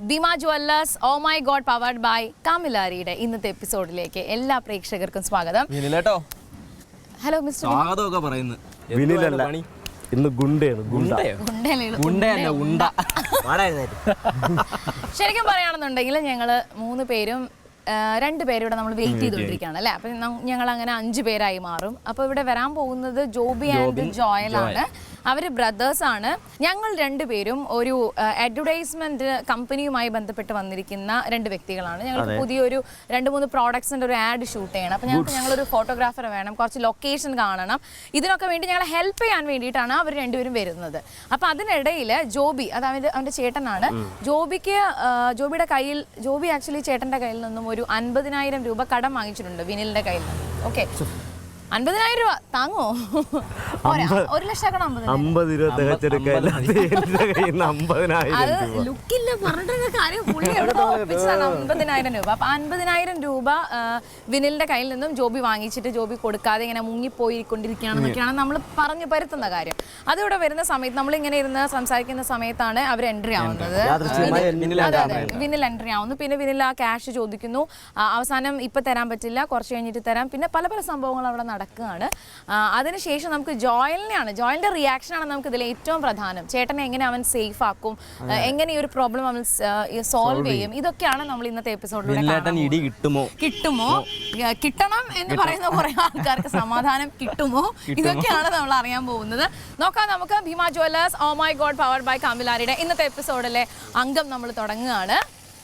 Bhima jewellers oh my God powered by കാമിലാരിയുടെ ഇന്നത്തെ എപ്പിസോഡിലേക്ക് എല്ലാ പ്രേക്ഷകർക്കും സ്വാഗതം. ഹലോ മിസ്റ്റർ സ്വാഗതമൊക്കെ പറയുന്നു. ഇന്ന് ഗുണ്ടയാണ്. ശരിക്കും പറയുകയാണെന്നുണ്ടെങ്കിൽ ഞങ്ങള് 3 പേരും 2 പേരും ഇവിടെ നമ്മൾ വെയിറ്റ് ചെയ്തുകൊണ്ടിരിക്കുകയാണ് അല്ലേ. അപ്പൊ ഞങ്ങൾ അങ്ങനെ 5 പേരായി മാറും. അപ്പൊ ഇവിടെ വരാൻ പോകുന്നത് ജോബി ആൻഡ് ജോയൽ ആണ്. അവര് ബ്രദേഴ്സ് ആണ്. ഞങ്ങൾ 2 പേരും ഒരു അഡ്വർടൈസ്മെന്റ് കമ്പനിയുമായി ബന്ധപ്പെട്ട് വന്നിരിക്കുന്ന 2 വ്യക്തികളാണ്. ഞങ്ങൾക്ക് പുതിയൊരു 2-3 പ്രോഡക്ട്സിന്റെ ഒരു ആഡ് ഷൂട്ട് ചെയ്യണം. അപ്പൊ ഞങ്ങളൊരു ഫോട്ടോഗ്രാഫർ വേണം, കുറച്ച് ലൊക്കേഷൻ കാണണം. ഇതിനൊക്കെ വേണ്ടി ഞങ്ങളെ ഹെൽപ്പ് ചെയ്യാൻ വേണ്ടിയിട്ടാണ് അവർ 2 പേരും വരുന്നത്. അപ്പൊ അതിനിടയിൽ ജോബി, അതായത് അവന്റെ ചേട്ടനാണ്, ജോബിയുടെ കയ്യിൽ, ജോബി ആക്ച്വലി ചേട്ടന്റെ കയ്യിൽ നിന്നും ഒരു 50,000 രൂപ കടം വാങ്ങിച്ചിട്ടുണ്ട് വിനിലിന്റെ കയ്യിൽ നിന്ന്. ഓക്കെ, 50,000 രൂപ താങ്ങോ? 1 ലക്ഷം ആക്കണം. 50 രൂപ തികച്ചെടുക്കാൻ ലുക്കില്ല പറഞ്ഞിട്ട് കാര്യം. പുള്ളി എവിടെ 50,000 രൂപ. അപ്പൊ 50,000 രൂപ വിനിലിന്റെ കയ്യിൽ നിന്നും ജോബി വാങ്ങിച്ചിട്ട് ജോബി കൊടുക്കാതെ ഇങ്ങനെ മുങ്ങിപ്പോയിക്കൊണ്ടിരിക്കുകയാണെന്നൊക്കെയാണ് നമ്മൾ പറഞ്ഞു പരുത്തുന്ന കാര്യം. അതിവിടെ വരുന്ന സമയത്ത് നമ്മൾ ഇങ്ങനെ ഇരുന്ന് സംസാരിക്കുന്ന സമയത്താണ് അവർ എൻട്രി ആവുന്നത്. വിനിൽ എൻട്രി ആവുന്നു. പിന്നെ വിനിൽ ആ ക്യാഷ് ചോദിക്കുന്നു. അവസാനം ഇപ്പൊ തരാൻ പറ്റില്ല, കുറച്ച് കഴിഞ്ഞിട്ട് തരാം. പിന്നെ പല പല സംഭവങ്ങൾ അവിടെ നടക്കുകയാണ്. അതിനുശേഷം നമുക്ക് ജോയലിന്റെ റിയാക്ഷനാണ് നമുക്ക് ഇതിൽ ഏറ്റവും പ്രധാനം. ചേട്ടനെ എങ്ങനെ അവൻ സേഫ് ആക്കും, എങ്ങനെ ഈ ഒരു പ്രോബ്ലം അവൻ സോൾവ് ചെയ്യും, ഇതൊക്കെയാണ് നമ്മൾ ഇന്നത്തെ എപ്പിസോഡിലൂടെ കിട്ടണം എന്ന് പറയുന്ന കുറെ ആൾക്കാർക്ക് സമാധാനം കിട്ടുമോ, ഇതൊക്കെയാണ് നമ്മൾ അറിയാൻ പോകുന്നത്. നോക്കാം നമുക്ക്. Bhima jewellers oh my God powered by കാമിലാരിയുടെ ഇന്നത്തെ എപ്പിസോഡിലെ അംഗം നമ്മൾ തുടങ്ങുകയാണ്.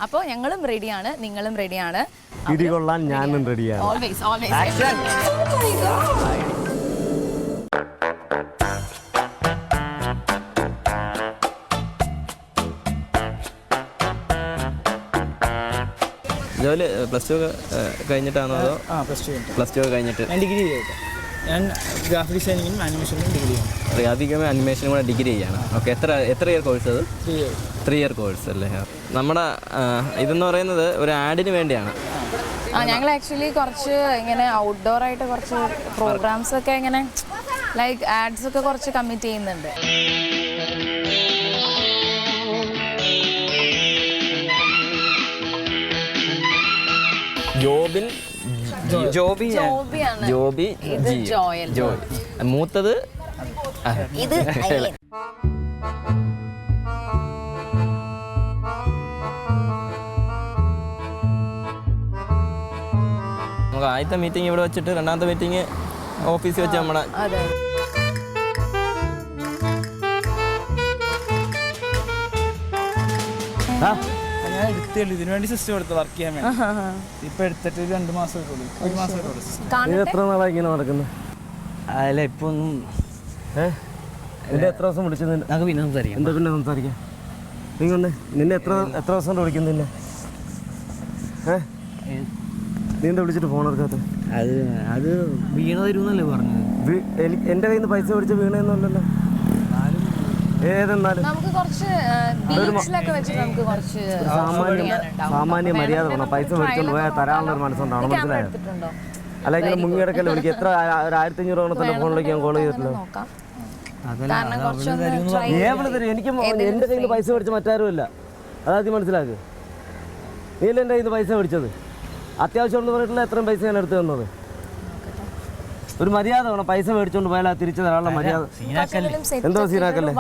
അപ്പോൾ ഞങ്ങളും റെഡിയാണ്, നിങ്ങളും റെഡിയാണ്. ഇടികൊള്ളാൻ ഞാനും റെഡിയാണ്. Always always. ജോലി +2 കഴിഞ്ഞിട്ടാണോ അതോ? +2 കഴിഞ്ഞിട്ട് ഡിഗ്രി ചെയ്തിട്ട് ഞാൻ ഗ്രാഫിക് ഡിസൈനിങ്ങിനും ആനിമേഷനിലും ഡിഗ്രി ചെയ്യും. ഗ്രാഫിക്കും ആനിമേഷനും കൂടെ ഡിഗ്രി ചെയ്യാണ്. ഓക്കെ, എത്ര ഇയർ കോഴ്സ് അത്? 3 ഇയർ കോഴ്സ് അല്ലേ? നമ്മുടെ ഇതെന്ന് പറയുന്നത് ഒരു ആഡിന് വേണ്ടിയാണ്. ഞങ്ങൾ ആക്ച്വലി കുറച്ച് ഇങ്ങനെ ഔട്ട്ഡോർ ആയിട്ട് കുറച്ച് പ്രോഗ്രാംസ് ഒക്കെ ഇങ്ങനെ ലൈക്ക് ആഡ്സ് ഒക്കെ കുറച്ച് കമ്മിറ്റ് ചെയ്യുന്നുണ്ട്. ജോബി, ജോയൽ. മൂത്തത് ഇത് നമുക്ക് ആദ്യത്തെ മീറ്റിംഗ് ഇവിടെ വെച്ചിട്ട് രണ്ടാമത്തെ മീറ്റിംഗ് ഓഫീസിൽ വെച്ച് നമ്മുടെ ഞാൻ എടുത്തുള്ളൂ ഇതിനു വേണ്ടി സിസ്റ്റം എടുത്ത് വർക്ക് ചെയ്യാൻ വേണ്ടി. ഇപ്പൊ എടുത്തിട്ട് 2 മാസം 1 മാസം. എത്ര നാളായി ഇങ്ങനെ നടക്കുന്നത്? അല്ല ഇപ്പൊ ഒന്നും. എത്ര ദിവസം വിളിച്ചത്? നമുക്ക് പിന്നെ സംസാരിക്കാം. എന്താ പിന്നെ സംസാരിക്കാം? നിന്നെ എത്ര ദിവസം കൊണ്ട് വിളിക്കുന്നില്ല? നീ എന്താ വിളിച്ചിട്ട് ഫോൺ എടുക്കാത്ത? അത് വീണ തരുമെന്നല്ലേ പറഞ്ഞത്. എൻ്റെ കയ്യിൽ നിന്ന് പൈസ മേടിച്ച് വീണേന്നല്ലല്ലോ. ഏതെന്നാലും സാമാന്യ മര്യാദ വേണം. പൈസ മേടിച്ചോണ്ട് പോയാൽ തരാനുള്ള ഒരു മനസ്സുണ്ടാവണം, മനസ്സിലായോ? അല്ലെങ്കിൽ മുങ്ങിയെടുക്കല്ലോ. എനിക്ക് എത്ര 1,500 രൂപ തന്നെ ഫോണിലേക്ക് ഞാൻ കോൾ ചെയ്തിട്ടില്ല. എനിക്ക് എൻ്റെ കയ്യിൽ നിന്ന് പൈസ മേടിച്ച് മറ്റാരും ഇല്ല. അതാദ്യം മനസ്സിലാക്കുക. നീയല്ലേ എൻ്റെ കയ്യിൽ നിന്ന് പൈസ മേടിച്ചത്? അത്യാവശ്യം എന്ന് പറഞ്ഞിട്ടുള്ള എത്രയും പൈസ ഞാൻ എടുത്തു തന്നത്. ഒരു മര്യാദ വേണം. പൈസ മേടിച്ചോണ്ട് പോയാൽ തിരിച്ചു തരാനുള്ള മര്യാദ. എന്തോ സീനാക്കല്ലേ?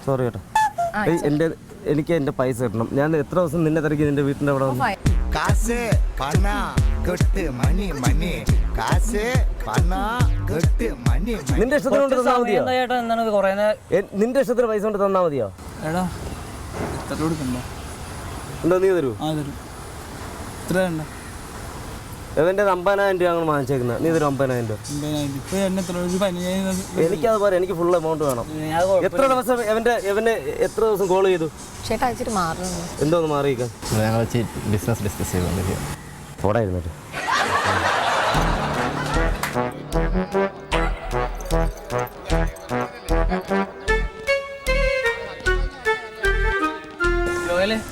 സോറി കേട്ടോ, എനിക്ക് എന്റെ പൈസ കിട്ടണം. ഞാൻ എത്ര ദിവസം നിന്നെ തിരക്കി നിന്റെ വീട്ടിന്റെ അവിടെ വന്നു. നിന്റെ ഇഷ്ടത്തിന് കൊണ്ട് തന്നാ മതിയോ? നിന്റെ ഇഷ്ടത്തിന് പൈസ കൊണ്ട് തന്നാ മതിയോ? ഉണ്ടോ? നീ തരൂ. എവന്റെ 50,000 രൂപ അങ്ങനെ വാങ്ങിച്ചേക്കുന്നത്. നീ തരും 50,000 രൂപ. എനിക്കത് പറയാം. എനിക്ക് ഫുൾ എമൗണ്ട് വേണം. എത്ര ദിവസം എവനെ എത്ര ദിവസം കോൾ ചെയ്തു? എന്തോന്ന് മാറിയിക്കാൻ? ഞങ്ങൾ ബിസിനസ് ഡിസ്കസ് ചെയ്തോണ്ടിരിക്കുക. ഫോടാ ഇരുന്നിട്ട്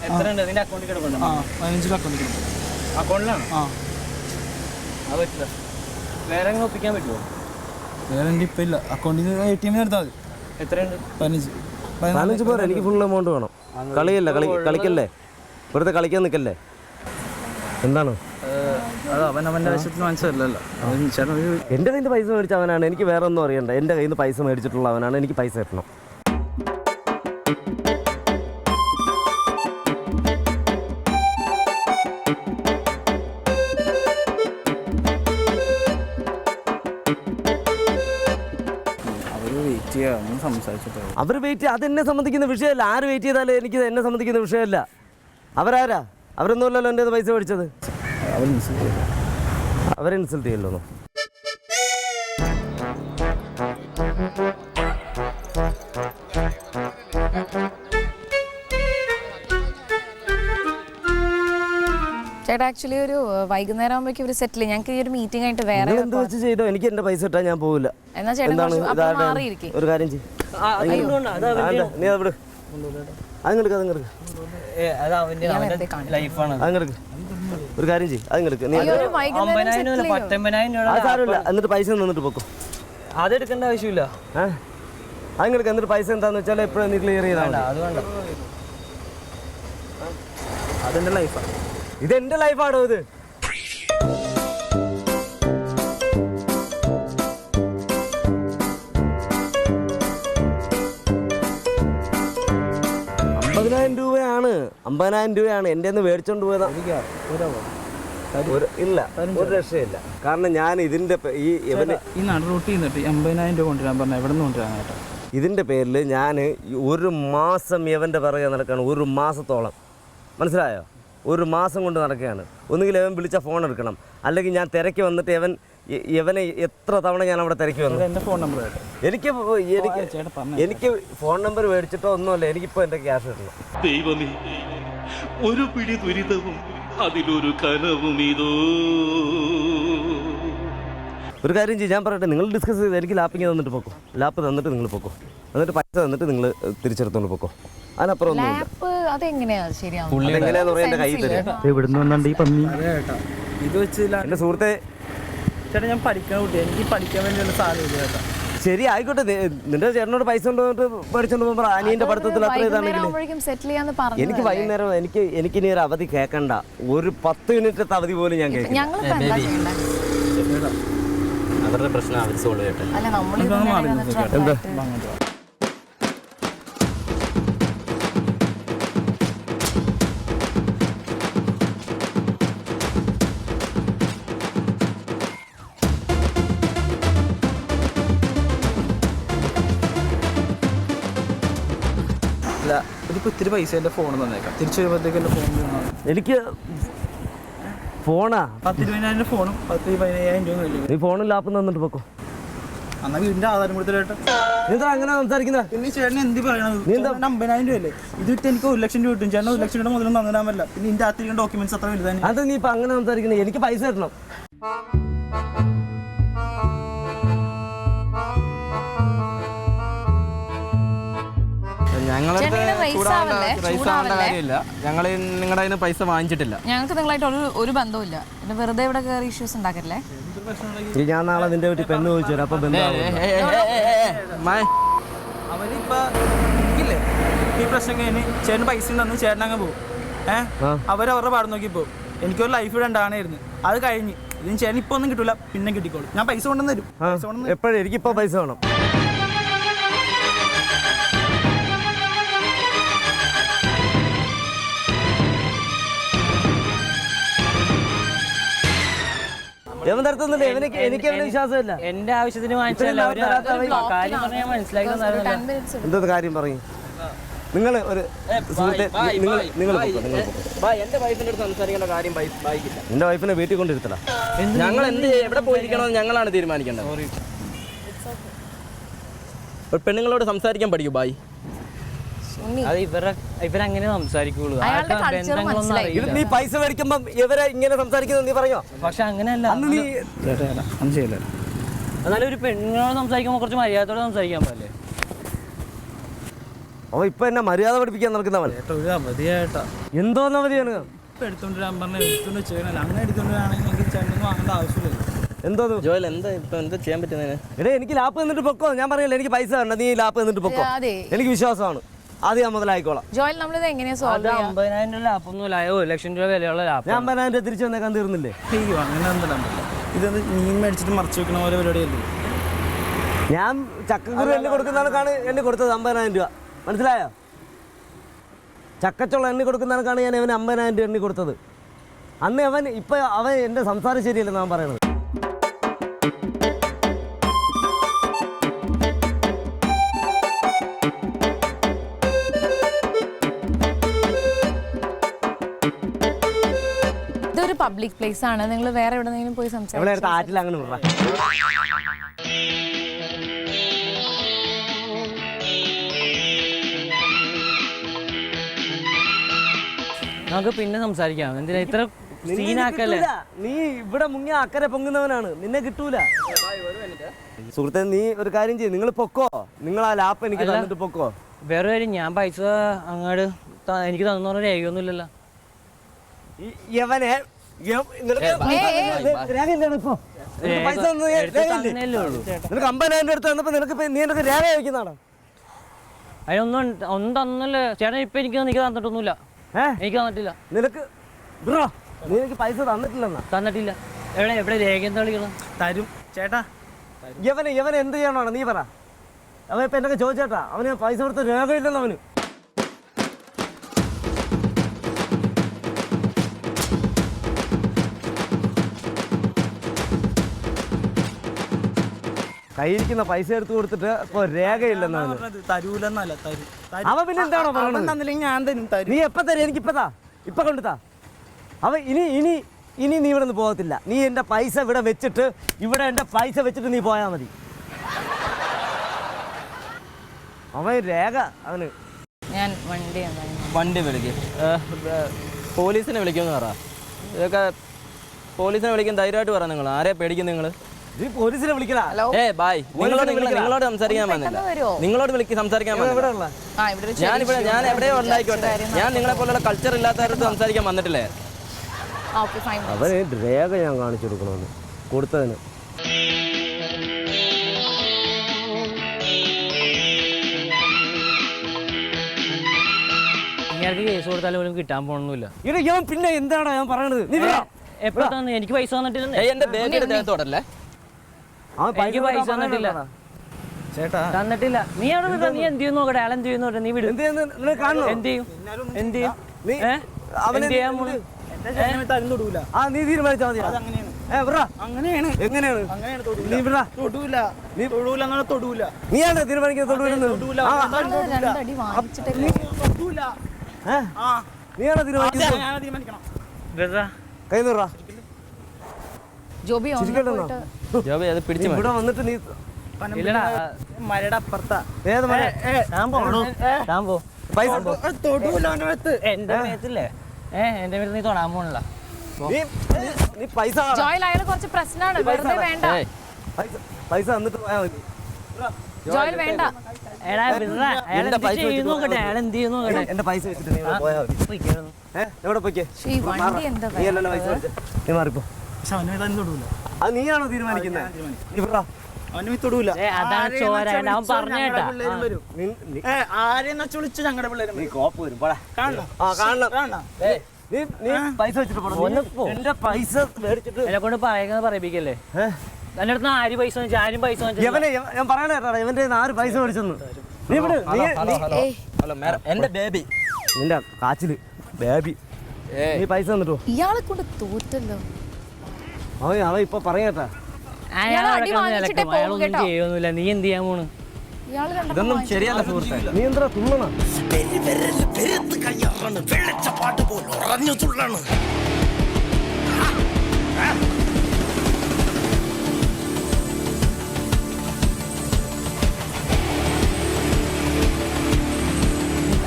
എത്ര ഉണ്ട് നിന്റെ അക്കൗണ്ടിൽ കിടപ്പുണ്ട്? 15 അക്കൗണ്ടിൽ കിടപ്പുണ്ട്. അക്കൗണ്ടിലാണ്? അത് പറ്റില്ല. വേറെ എങ്ങനെ ഒപ്പിക്കാൻ പറ്റുമോ? വേറെ എൻ്റെ ഇപ്പം ഇല്ല. അക്കൗണ്ടിൽ നിന്ന് ATM എടുത്താൽ മതി. എത്രയുണ്ട്? 15 പോരെ, എനിക്ക് ഫുൾ എമൗണ്ട് വേണം. കളിക്കല്ലേ, വെറുതെ കളിക്കാൻ നിൽക്കല്ലേ. എന്താണ് അവൻ്റെ ആവശ്യത്തിന് മനസ്സിലല്ലോ. എൻ്റെ കയ്യിൽ നിന്ന് പൈസ മേടിച്ചവനാണ്, എനിക്ക് വേറെ ഒന്നും അറിയണ്ട. എൻ്റെ കയ്യിൽ നിന്ന് പൈസ മേടിച്ചിട്ടുള്ളവനാണ്, എനിക്ക് പൈസ കിട്ടണം. അവർ വെയിറ്റ്, അതെന്നെ സംബന്ധിക്കുന്ന വിഷയമല്ല. ആര് വെയിറ്റ് ചെയ്താലും എനിക്ക് എന്നെ സംബന്ധിക്കുന്ന വിഷയമല്ല. അവരാരാ? അവരൊന്നുമല്ലല്ലോ എൻ്റെ പൈസ മേടിച്ചത്. അവരെ ഇൻസൾട്ട് ചെയ്യല്ലോ. ചേട്ടാ ആക്ച്വലി ഒരു വൈകുന്നേരം ആകുമ്പോഴേക്കും ഒരു സെറ്റിൽ ഞങ്ങൾക്ക് ഈ ഒരു മീറ്റിംഗ് ആയിട്ട് വേറെ എന്ത് വെച്ച് ചെയ്തോ, എനിക്ക് എൻ്റെ പൈസ ഇട്ടാൽ ഞാൻ പോവില്ല. എന്നാ ചേട്ടാ മാറിയിരിക്കും. ഒരു കാര്യം ചെയ്യും, നീ അത് വിട്. അങ്ങെടുക്ക്, അങ്ങെടുക്ക്, അങ്ങെടുക്ക്. ഒരു കാര്യം ചെയ്യും, അങ്ങെടുക്ക്. നീ അത് സാരമില്ല, എന്നിട്ട് പൈസ തന്നിട്ട് പോക്കോ. അതെടുക്കേണ്ട ആവശ്യമില്ല. അങ്ങെടുക്ക്. എന്നിട്ട് പൈസ എന്താന്ന് വെച്ചാൽ എപ്പോഴും നീ ക്ലിയർ ചെയ്താൽ അതെൻ്റെ ലൈഫാണ്. ഇതെന്റെ ലൈഫാണോ ഇത്? രൂപയാണ് എൻ്റെ നിന്ന് മേടിച്ചോണ്ട് പോയതാ. ഇല്ല, ഒരു രക്ഷയില്ല. കാരണം ഞാൻ ഇതിന്റെ ഈ നടുറൂട്ടിൽ നിന്നിട്ട് 50,000 രൂപ കൊണ്ടുവരാൻ പറഞ്ഞാൽ എവിടെ നിന്ന് കൊണ്ടുവരാൻ കേട്ടോ. ഇതിന്റെ പേരിൽ ഞാൻ 1 മാസം ഇവന്റെ പിറകെ നടക്കുകയാണ്. 1 മാസത്തോളം, മനസ്സിലായോ? 1 മാസം കൊണ്ട് നടക്കുകയാണ്. ഒന്നുകിൽ ഇവൻ വിളിച്ച ഫോൺ എടുക്കണം, അല്ലെങ്കിൽ ഞാൻ തിരക്കി വന്നിട്ട് ഇവനെ എത്ര തവണ ഞാൻ അവിടെ തിരക്കി വന്നു. എൻ്റെ ഫോൺ നമ്പർ എനിക്ക് ഫോൺ നമ്പർ മേടിച്ചിട്ടോ ഒന്നുമല്ല. എനിക്കിപ്പോൾ എൻ്റെ ക്യാഷ് കിട്ടണം. ദൈവമേ, ഒരു പിടി ദുരിതവും അതിലൊരു കനവും ഇതോ. ഒരു കാര്യം ചെയ്യും, ഞാൻ പറയട്ടെ, നിങ്ങൾ ഡിസ്കസ് ചെയ്ത് എനിക്ക് ലാപ്പിങ് തന്നിട്ട് പോക്കോ. ലാപ്പ് തന്നിട്ട് നിങ്ങൾ പോക്കോ, എന്നിട്ട് പൈസ തന്നിട്ട് നിങ്ങൾ തിരിച്ചെടുത്തോണ്ട് പോക്കോ. അതിനപ്പുറം ഒന്നുമില്ല. എങ്ങനെയാന്ന് പറയാൻ എൻ്റെ കയ്യിൽ തരും. ഇവിടുന്ന് വന്നാണ്ട് ഈ പന്നി ഇത് വെച്ചില്ല. എൻ്റെ സുഹൃത്തെ, ചേട്ടാ ഞാൻ പഠിക്കാൻ കുട്ടി, എനിക്ക് പഠിക്കാൻ വേണ്ടിയുള്ള സാധനം ഇത് കേട്ടോ. ശരി, ആയിക്കോട്ടെ. നിന്റെ ചേട്ടനോട് പൈസ കൊണ്ടുവന്നിട്ട് മേടിച്ചോണ്ട് പോകുമ്പോൾ അനിയൻ്റെ പഠിത്തത്തിൽ അത്ര ഇതാണെങ്കിലും എനിക്ക് വൈകുന്നേരം എനിക്കിനി ഒരു അവധി കേൾക്കണ്ട. ഒരു 10 മിനിറ്റത്തെ അവധി പോലും ഞാൻ കേൾക്കില്ല. അവരുടെ പ്രശ്നം അവർ സോൾവ് ചെയ്യട്ടെ. എന്താ അല്ല, ഇതിപ്പോൾ ഇത്തിരി പൈസ എൻ്റെ ഫോണിൽ തന്നേക്കാം. തിരിച്ചു വരുമ്പോഴത്തേക്ക് എൻ്റെ ഫോൺ എനിക്ക് ഫോണാ 10,20,000 ഫോണും 10,15,000 രൂപ. നീ ഫോണും ലാപ്പും തന്നിട്ട് പോക്കോ. എന്നാൽ വീടിൻ്റെ ആധാരം കൊടുത്തിട്ട് എന്താ അങ്ങനെ സംസാരിക്കുന്നത്? പിന്നെ ചേട്ടൻ എന്ത് പറയണത്? 50,000 രൂപയല്ലേ ഇത് വിറ്റ് എനിക്ക് 1 ലക്ഷം രൂപ കിട്ടും. ചേട്ടൻ 1 ലക്ഷം രൂപ മുതലൊന്നും തന്നിടാൻ പറ്റില്ല. പിന്നെ ഇതിൻ്റെ അകത്തിരിക്കുന്ന ഡോക്യുമെന്റ്സ് അത്ര വലുതാണ്. അത് നീ ഇപ്പം അങ്ങനെ സംസാരിക്കുന്നത്? എനിക്ക് പൈസ കിട്ടണം. ഞങ്ങളുടെ കാര്യമില്ല. ഞങ്ങൾ നിങ്ങളുടെ കയ്യിൽ നിന്ന് പൈസ വാങ്ങിച്ചിട്ടില്ല. ഞങ്ങൾക്ക് നിങ്ങളായിട്ട് ഒരു ബന്ധവുമില്ല. പിന്നെ വെറുതെ ഇവിടെ കയറി ഇഷ്യൂസ് ഉണ്ടാക്കല്ലേ. ഞാൻ നാളെ നിന്റെ വീട്ടിൽ പെണ്ണ് ചോദിച്ചു തരാം. അപ്പം അവരിപ്പോ ഇല്ലേ ഈ പ്രശ്നം കഴിഞ്ഞ് ചേട്ടന് പൈസ തന്ന് ചേട്ടൻ അങ്ങ് പോകും. അവരവരുടെ പാട് നോക്കി പോകും. എനിക്കൊരു ലൈഫ് ഇവിടെ ഉണ്ടാകണമായിരുന്നു. അത് കഴിഞ്ഞ് ഇതിന് ചേട്ടൻ ഇപ്പൊ ഒന്നും കിട്ടൂല, പിന്നെ കിട്ടിക്കോളും. ഞാൻ പൈസ കൊണ്ടുവന്ന് തരും. എപ്പോഴും എനിക്കിപ്പോ പൈസ വേണം. എനിക്ക് വിശ്വാസമില്ല. എന്റെ ആവശ്യത്തിന് എന്തത് കാര്യം പറയും. നിങ്ങൾ ഒരു സുഹൃത്തെ, നിങ്ങൾ എന്റെ വൈഫിന്റെ അടുത്ത് സംസാരിക്കേണ്ട കാര്യം ബൈക്കില്ല. നിന്റെ വൈഫിനെ വീട്ടിൽ കൊണ്ടിരുത്തടാ. ഞങ്ങൾ എന്ത് എവിടെ പോയിരിക്കണമെന്ന് ഞങ്ങളാണ് തീരുമാനിക്കേണ്ടത്. പെണ്ണുങ്ങളോട് സംസാരിക്കാൻ പഠിക്കൂ ബായ്. അത് ഇവരങ്ങനെ സംസാരിക്കുള്ളൂ. നീ പൈസ മേടിക്കുമ്പോ ഇവരെ ഇങ്ങനെ സംസാരിക്കുന്നത് നീ പറഞ്ഞോ? പക്ഷെ അങ്ങനെയല്ല. എന്നാലും ഒരു പെണ്ണുങ്ങളോട് സംസാരിക്കുമ്പോൾ കുറച്ച് മര്യാദയോടെ സംസാരിക്കാൻ പറ്റില്ലേ? അവ ഇപ്പൊ എന്നെ മര്യാദ പഠിപ്പിക്കാൻ നടക്കുന്നവൻ. എന്തോന്ന് അവധിയാണ്? എടുത്തോണ്ടിരാൻ പറഞ്ഞ എടുത്തോണ്ട് ചെയ്യണല്ലോ. അങ്ങനെ എടുത്തോണ്ടിരാണെങ്കിൽ എനിക്ക് ചേട്ടനൊന്നും വാങ്ങേണ്ട ആവശ്യമില്ല. എന്തോന്ന് ജോയൽ എന്താ ഇപ്പൊ എന്താ ചെയ്യാൻ പറ്റുന്നതിന്? എടേ എനിക്ക് ലാപ്പ് തന്നിട്ട് പൊക്കോ. ഞാൻ പറയില്ല എനിക്ക് പൈസ വേണ്ട, നീ ലാപ്പ് തന്നിട്ട് പൊക്കോ. അതെ എനിക്ക് വിശ്വാസമാണ്, അത് ഞാൻ മുതലായിക്കോളാം. ജോയൽ നമ്മളിത് എങ്ങനെയാ സോൾവ് അത് 50,000 രൂപ ലാപ്പൊന്നുമില്ല, 1 ലക്ഷം രൂപ വിലയുള്ള ലാപ്പ്. ഞാൻ 50,000 രൂപ തിരിച്ചു വന്നേക്കാൻ തീർന്നില്ലേ? അയ്യോ അങ്ങനെ എന്തെല്ലാം ഇതൊന്ന് മീൻ മേടിച്ചിട്ട് മറച്ചു വെക്കണ പോലെ പരിപാടിയല്ലേ. ഞാൻ ചക്കക്കുരു എണ്ണി കൊടുക്കുന്നവർക്കാണ് എണ്ണി കൊടുത്തത് 50,000 രൂപ, മനസ്സിലായോ? ചക്കച്ചുള്ള എണ്ണി കൊടുക്കുന്നവർക്കാണ് ഞാൻ അവന് 50,000 രൂപ എണ്ണി കൊടുത്തത്. അന്ന് അവൻ എൻ്റെ സംസാരം ശരിയല്ലെന്ന് ഞാൻ പറയണത്. ഇതൊരു പബ്ലിക് പ്ലേസ് ആണ്, നിങ്ങൾ വേറെ എവിടെയെങ്കിലും പോയി സംസാരിക്കും. ഇവിടെ അടുത്ത് ആറ്റിൽ അങ്ങനെ വിടറ. നമുക്ക് പിന്നെ സംസാരിക്കാം, എന്തിനാ ഇത്ര സീനാക്കല്ലേ? നീ ഇവിടെ മുങ്ങിയ അക്കരെ പൊങ്ങുന്നവനാണ്, നിന്നെ കിട്ടൂല. സുഹൃത്തെ നീ ഒരു കാര്യം ചെയ്യും, നിങ്ങൾ പൊക്കോ, നിങ്ങൾ ആ ലാപ്പ് എനിക്ക് തന്നിട്ട് പൊക്കോ. വേറെ കാര്യം, ഞാൻ പൈസ അങ്ങോട്ട് എനിക്ക് തന്നു പറഞ്ഞ രേഖയൊന്നുമില്ലല്ലോ. നിനക്ക് 50,000 എടുത്ത് തന്നപ്പോ നീ എനിക്ക് രേഖ വയ്ക്കുന്നതാണോ? ഒന്നും തന്നല്ലേ ചേട്ടൻ? ഇപ്പൊ എനിക്ക് തന്നിട്ടൊന്നുമില്ല, എനിക്ക് തന്നിട്ടില്ല. നിനക്ക് നീ എനിക്ക് പൈസ തന്നിട്ടില്ലെന്നാ? തന്നിട്ടില്ല. എവിടെ രേഖ എന്താ കളിക്കണം? തരും ചേട്ടാ. ഇവനെ എന്ത് ചെയ്യണോ നീ പറ. അവൻ ഇപ്പൊ എന്നൊക്കെ ചോദിച്ചേട്ടാ, അവന് പൈസ കൊടുത്ത രേഖയില്ലെന്ന് അവന്. കയ്യിരിക്കുന്ന പൈസ എടുത്ത് കൊടുത്തിട്ട് ഇപ്പൊ രേഖയില്ലെന്ന് തരൂലെന്നല്ല, അവൻ പിന്നെ എന്താണോ പറയുന്നത്? ഞാൻ തരും. നീ എപ്പ തരും? എനിക്ക് ഇപ്പൊ കൊണ്ടുതാ. അവൻ ഇനി നീ ഇവിടെ നിന്ന് പോകത്തില്ല. നീ എൻ്റെ പൈസ ഇവിടെ വെച്ചിട്ട് നീ പോയാൽ മതി. അവൻ രേഖ അവന്. ഞാൻ വണ്ടി വിളിക്കും, പോലീസിനെ വിളിക്കുമെന്ന് പറ. ഇതൊക്കെ പോലീസിനെ വിളിക്കാൻ ധൈര്യമായിട്ട് പറ. നിങ്ങൾ ആരെയാ പേടിക്കും? നിങ്ങൾ നീ പോലീസിനെ വിളിക്കലാ? ബായ്, നിങ്ങളോട് സംസാരിക്കാൻ വന്നില്ല. നിങ്ങളോട് സംസാരിക്കാൻ വന്നില്ല. ഞാൻ എവിടെയോ ഉണ്ടായിക്കോട്ടെ, ഞാൻ നിങ്ങളെ പോലുള്ള കൾച്ചർ ഇല്ലാത്തവരുടെ സംസാരിക്കാൻ വന്നിട്ടില്ലേ? അവന് രേഖ ഞാൻ കാണിച്ചു കൊടുക്കണമെന്ന് കൊടുത്തതിന്. ഇങ്ങനെ കേസ് കൊടുത്താലും പോലും കിട്ടാൻ പോകണമെന്നില്ല. ഇവൻ പിന്നെ എന്താണോ ഞാൻ പറയണത്? നീ എപ്പോ തന്നെ എനിക്ക് പൈസ തന്നിട്ടില്ല. എന്റെ ബാഗ് എടുത്തോടല്ലേ? എനിക്ക് പൈസ തന്നിട്ടില്ല ചേട്ടാ, തന്നിട്ടില്ല. നീ അവിടെ നിൽക്കാം, നീ എന്ത് ചെയ്യുന്നു നോക്കട്ടെ, അയാൾ എന്ത് ചെയ്യുന്നു നോട്ടെ. നീ വിടും എന്ത് ചെയ്യും? തരും തൊടൂല. നീ തീരുമാനിച്ചാൽ മതി. അങ്ങനെയാണ്. എങ്ങനെയാണ്? നീ തൊടൂല. നീ തൊടൂല എന്നാണ് തൊടൂല. നീയാണ് തീരുമാനിക്കുന്നത്. നീയാണോ തീരുമാനിക്കുന്നത്? കൈ നൂറാ ജോബി അത് പിടിച്ചു ഇവിടെ വന്നിട്ട് നീ മരയുടെ അപ്പുറത്താ. ഏത് മര? പൈസ എന്റെ മേത്തില്ലേ? എന്റെ മേത്ത് നീ തൊടാൻ പോണില്ല. നീ പൈസ ജോയൽ അയാൾ കുറച്ച് പ്രശ്നമാണ്, വെറുതെ വേണ്ട. പൈസ തന്നിട്ട് പോയാൽ മതി. ജോയൽ വേണ്ട. എന്റെ പൈസ വെച്ചിട്ട് നീ പോയാൽ മതി. എവിടെ പോയിക്കേ? നീ അല്ലല്ലോ പൈസ വെച്ചേ, നീ മാറിപ്പോ. അത് നീയാണോ തീരുമാനിക്കുന്നത്? അവന് തൊടൂല. അതാണ് ചോര. അവൻ പറഞ്ഞേട്ടാ ആരെന്ന് വിളിച്ച് ഞങ്ങളുടെ പിള്ളേരും നീ കോപ്പ് വരും. കാണണം. നീ പൈസ വെച്ചിട്ട് പോണം. എന്റെ പൈസ മേടിച്ചിട്ട് എന്നെ കൊണ്ട് പറയുന്നത് പറയിപ്പിക്കല്ലേ? എന്റെ അടുത്ത് ആരും പൈസ വെച്ചാൽ ആരും പൈസ ഇവനെ ഞാൻ പറയണ കേട്ടാ, ഇവന്റെ 4 പൈസ മേടിച്ചെന്ന്. നീ ഇവിടെ എന്റെ ബേബി, നിന്റെ കാച്ചില് ബേബി, നീ പൈസ തന്നിട്ടോ? ഇയാളെ കൊണ്ട് തോറ്റല്ലോ. അവൻ ഇപ്പൊ പറയട്ടാ, അയാളൊന്നും ചെയ്യൊന്നുമില്ല. നീ എന്ത് ചെയ്യാൻ പോണ്? ഇതൊന്നും ശരിയല്ല സുഹൃത്തെ. നീ എന്താ തുള്ളണം?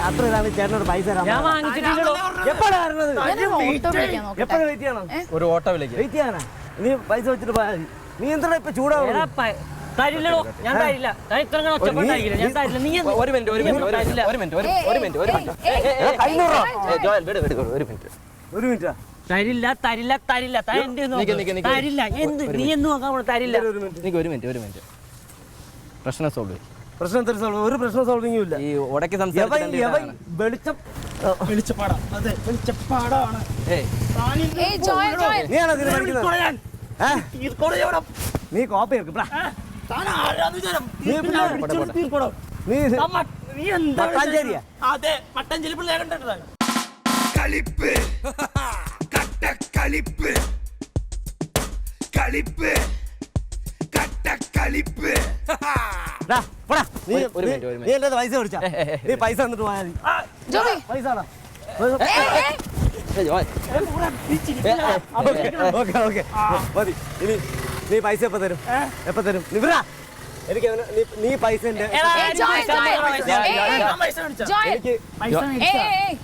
അത്ര ഇതാണ് ചേട്ടനോട് പൈസ തരാൻ. ഞാൻ വാങ്ങിച്ചിട്ടില്ലല്ലോ. എപ്പോഴാണ് എപ്പോഴും വെയിറ്റ് ചെയ്യണം? ഒരു ഓട്ടോ വിളിക്കും. വെയിറ്റ് ചെയ്യാനാ? നീ പൈസ വെച്ചിട്ട് പോയാൽ മതി. നീ എന്താ ഇപ്പൊ ചൂടാവണം? തരില്ലടോ, ഞാൻ തരില്ല. ഇത്ര ഒച്ചപ്പാടായിരിക്കില്ല, ഞാൻ തരില്ല. നീ ഒരു മിനിറ്റ് ഒരു മിനിറ്റാ? തരില്ല തരില്ല തരില്ല തരില്ല എന്ത് നീ എന്ത് നോക്കാൻ തരില്ല. ഒരു മിനിറ്റ് പ്രശ്നം സോൾവ് ചെയ്യും. പ്രശ്നം ഒരു പ്രശ്നം സോൾവിംഗും ഇല്ല. ഈ ഉടക്കി സംസാരിക്കാൻ വെളിച്ചപ്പാടാ അതെ വെളിച്ചപ്പാടാണ്. നീയാണോ തീരുമാനിക്കുന്നത്? നീ കോപ്പി എടുക്കും. നീ മട്ടാഞ്ചേരിയാ? അതെ മട്ടാഞ്ചേരി പിള്ളേരെ കണ്ടിട്ടുണ്ടോ? കളിപ്പ് കട്ടക്കളിപ്പ് കളിപ്പ് കട്ടക്കളിപ്പ്. നീ എന്റെ പൈസ മേടിച്ചാ? നീ പൈസ തന്നിട്ട് പോയാൽ മതി. പൈസ ഓക്കെ മതി. ഇനി നീ പൈസ എപ്പോ തരും? എനിക്ക് നീ പൈസ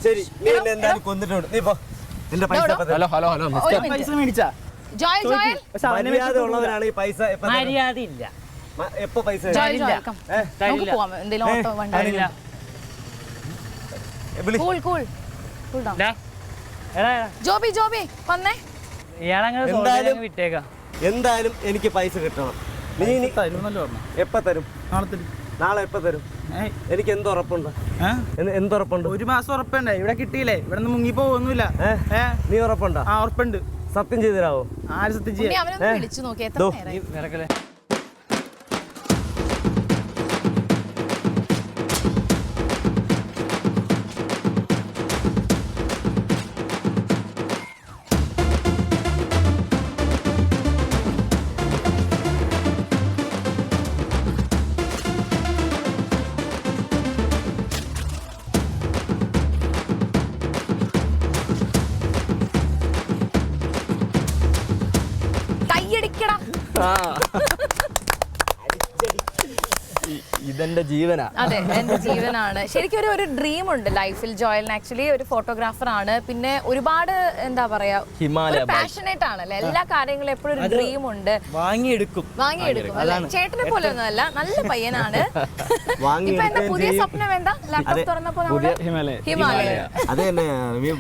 ശരി. നീ എന്നെ എന്തായാലും കൊന്നിട്ടുണ്ട്. നീ പോ. എന്റെ പൈസ ഹലോ പൈസ മേടിച്ചാ? മര്യാദ ഉള്ളവരാണ് ഈ പൈസ മര്യാദ ഇല്ല. എപ്പോ പൈസ ഇയാളങ്ങനെ വിട്ടേക്കാം. എന്തായാലും എനിക്ക് പൈസ കിട്ടണം. നീ തരുമെന്നല്ലോ പറഞ്ഞു. എപ്പോ തരും? നാളെ തരും. നാളെ എപ്പോ തരും? എനിക്ക് എന്തുറപ്പുണ്ട്? എന്തുറപ്പുണ്ട്? 1 മാസം ഉറപ്പുണ്ടേ. ഇവിടെ കിട്ടിയില്ലേ? ഇവിടെ നിന്ന് മുങ്ങി പോകുന്നില്ല. നീ ഉറപ്പുണ്ടോ? ആ ഉറപ്പുണ്ട്. സത്യം ചെയ്തു തരാവോ? ആര് സത്യം ചെയ്യാം? വിളിച്ചു നോക്കി എത്ര നേരം ഇതെന്റെ ജീവനാ. അതെ എന്റെ ജീവനാണ്. ശരിക്കും ഒരു ഡ്രീം ഉണ്ട് ലൈഫിൽ ജോയലിന്. ആക്ച്വലി ഒരു ഫോട്ടോഗ്രാഫർ ആണ്. പിന്നെ ഒരുപാട് എന്താ പറയാ പാഷനേറ്റ് ആണല്ലേ എല്ലാ കാര്യങ്ങളും. എപ്പോഴും ഒരു ഡ്രീം ഉണ്ട്. വാങ്ങിയെടുക്കും. അല്ലെ? ചേട്ടനെ പോലെ ഒന്നുമല്ല, നല്ല പയ്യനാണ്. ഇപ്പൊ എന്താ പുതിയ സ്വപ്നം? എന്താ ലാപ്ടോപ്പ് തുറന്നപ്പോ ഹിമാലയ. അതെ തന്നെ,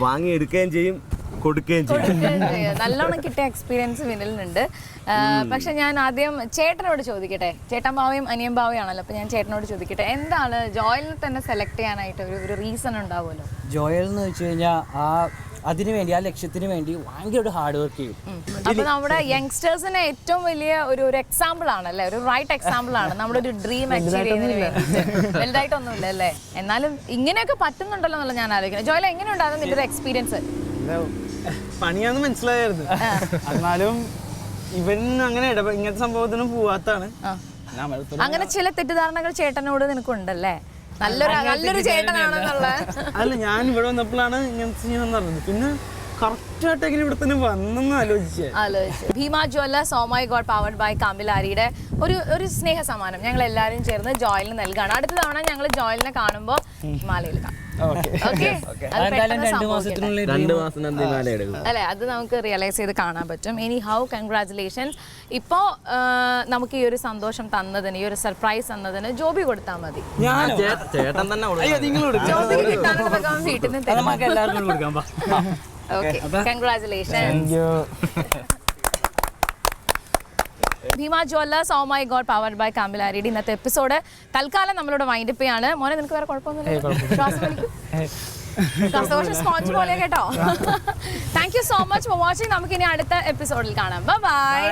വാങ്ങിയെടുക്കുകയും ചെയ്യും കൊടുക്കുകയും ചെയ്യും. നല്ലോണം കിട്ടിയ എക്സ്പീരിയൻസ് വിനലിനുണ്ട്. പക്ഷെ ഞാൻ ആദ്യം ചേട്ടനോട് ചോദിക്കട്ടെ. ചേട്ടൻ ഭാവയും അനിയൻ ഭാവയാണല്ലോ. അപ്പൊ ഞാൻ ചേട്ടനോട് ചോദിക്കട്ടെ, എന്താണ് ജോയലിനെ തന്നെ സെലക്ട് ചെയ്യാനായിട്ട് ഒരു റീസൺ ഉണ്ടാവുമല്ലോ? ജോയൽ എന്ന് വെച്ച് കഴിഞ്ഞാൽ അതിനു വേണ്ടി, ആ ലക്ഷ്യത്തിന് വേണ്ടി ഭയങ്കര ഹാർഡ് വർക്ക് ചെയ്യും. അപ്പൊ നമ്മുടെ യങ്സ്റ്റേഴ്സിന് ഏറ്റവും വലിയ ഒരു എക്സാമ്പിൾ ആണല്ലേ, ഒരു റൈറ്റ് എക്സാമ്പിൾ ആണ് നമ്മുടെ ഒരു ഡ്രീം അച്ചീവ് ചെയ്യുന്നതിന് വേണ്ടി. വലുതായിട്ടൊന്നുമില്ല അല്ലേ? എന്നാലും ഇങ്ങനെയൊക്കെ പറ്റുന്നുണ്ടല്ലോ എന്നുള്ള ഞാൻ ആലോചിക്കുന്നത്. ജോയൽ എങ്ങനെയുണ്ടായിരുന്നു നിന്റെ ഒരു എക്സ്പീരിയൻസ്? പണിയാന്ന് മനസ്സിലായിരുന്നു. എന്നാലും ഇവൻ അങ്ങനെ ഇങ്ങനത്തെ സംഭവത്തിനും പോവാത്താണ്. അങ്ങനെ ചില തെറ്റിദ്ധാരണകൾ ചേട്ടനോട് നിനക്കുണ്ടല്ലേ? നല്ലൊരു ചേട്ടനാണെന്നുള്ള. അല്ല, ഞാൻ ഇവിടെ വന്നപ്പോഴാണ് ഇങ്ങനത്തെ ചെയ്യുന്നത് പറഞ്ഞത്. പിന്നെ കറക്റ്റായിട്ട് എങ്ങനെ ഇവിടെ തന്നെ വന്നെന്ന് ആലോചിച്ചു. Bhima jewellers oh my God powered by കാമിലാരിയുടെ ഒരു സ്നേഹ സമ്മാനം ഞങ്ങൾ എല്ലാവരും ചേർന്ന് ജോയലിന് നൽകുകയാണ്. അടുത്ത തവണ ഞങ്ങൾ ജോയലിനെ കാണുമ്പോൾ ഹിമാലയയിൽ കാണാം. അല്ലെ, അത് നമുക്ക് റിയലൈസ് ചെയ്ത് കാണാൻ പറ്റും. ഇനി ഹൗ കൺഗ്രാറ്റുലേഷൻസ്. ഇപ്പോ നമുക്ക് ഈ ഒരു സന്തോഷം തന്നതിന്, ഈ ഒരു സർപ്രൈസ് തന്നതിന് ജോബി കൊടുത്താൽ മതി. ചേട്ടൻ തന്നെ ജോബിക്ക് കിട്ടാനുള്ള വീട്ടിൽ നിന്ന്. Okay, congratulations. Bhima jewellers oh my God powered by കാമിലാരിയുടെ ഇന്നത്തെ എപ്പിസോഡ് തൽക്കാലം നമ്മളിവിടെ വൈൻഡപ്പ് ചെയ്യാണ്. മോനെ, നിനക്ക് വേറെ കുഴപ്പമൊന്നുമില്ല? ശ്വാസകോശ സ്പോഞ്ച് പോലെ കേട്ടോ. Thank you so much for watching. നമുക്ക് ഇനി അടുത്ത എപ്പിസോഡിൽ കാണാം. Bye bye.